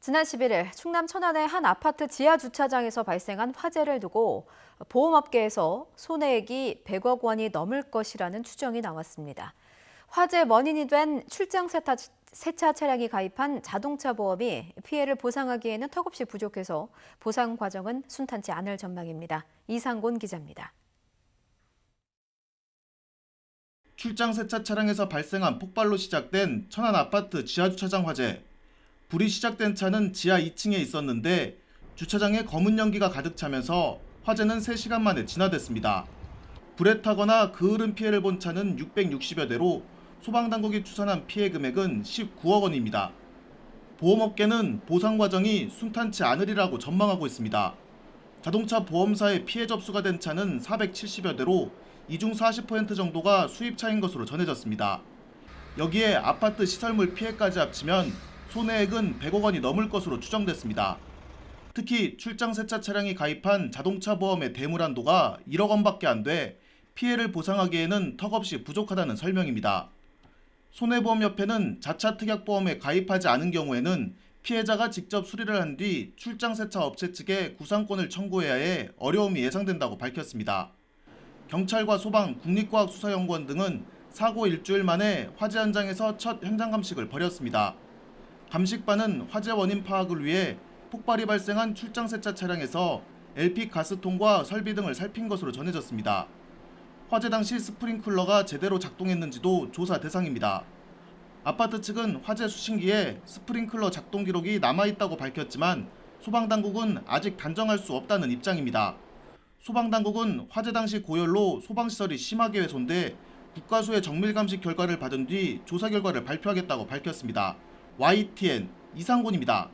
지난 11일 충남 천안의 한 아파트 지하 주차장에서 발생한 화재를 두고 보험업계에서 손해액이 100억 원이 넘을 것이라는 추정이 나왔습니다. 화재 원인이 된 출장 세차 차량이 가입한 자동차 보험이 피해를 보상하기에는 턱없이 부족해서 보상 과정은 순탄치 않을 전망입니다. 이상곤 기자입니다. 출장 세차 차량에서 발생한 폭발로 시작된 천안 아파트 지하 주차장 화재. 불이 시작된 차는 지하 2층에 있었는데 주차장에 검은 연기가 가득 차면서 화재는 3시간 만에 진화됐습니다. 불에 타거나 그을은 피해를 본 차는 660여 대로 소방당국이 추산한 피해 금액은 19억 원입니다. 보험업계는 보상 과정이 순탄치 않으리라고 전망하고 있습니다. 자동차 보험사에 피해 접수가 된 차는 470여 대로 이 중 40% 정도가 수입차인 것으로 전해졌습니다. 여기에 아파트 시설물 피해까지 합치면 손해액은 100억 원이 넘을 것으로 추정됐습니다. 특히 출장 세차 차량이 가입한 자동차 보험의 대물 한도가 1억 원밖에 안 돼 피해를 보상하기에는 턱없이 부족하다는 설명입니다. 손해보험협회는 자차 특약보험에 가입하지 않은 경우에는 피해자가 직접 수리를 한 뒤 출장 세차 업체 측에 구상권을 청구해야 해 어려움이 예상된다고 밝혔습니다. 경찰과 소방, 국립과학수사연구원 등은 사고 일주일 만에 화재 현장에서 첫 현장 감식을 벌였습니다. 감식반은 화재 원인 파악을 위해 폭발이 발생한 출장 세차 차량에서 LP 가스통과 설비 등을 살핀 것으로 전해졌습니다. 화재 당시 스프링클러가 제대로 작동했는지도 조사 대상입니다. 아파트 측은 화재 수신기에 스프링클러 작동 기록이 남아있다고 밝혔지만 소방당국은 아직 단정할 수 없다는 입장입니다. 소방당국은 화재 당시 고열로 소방시설이 심하게 훼손돼 국가수의 정밀감식 결과를 받은 뒤 조사 결과를 발표하겠다고 밝혔습니다. YTN 이상곤입니다.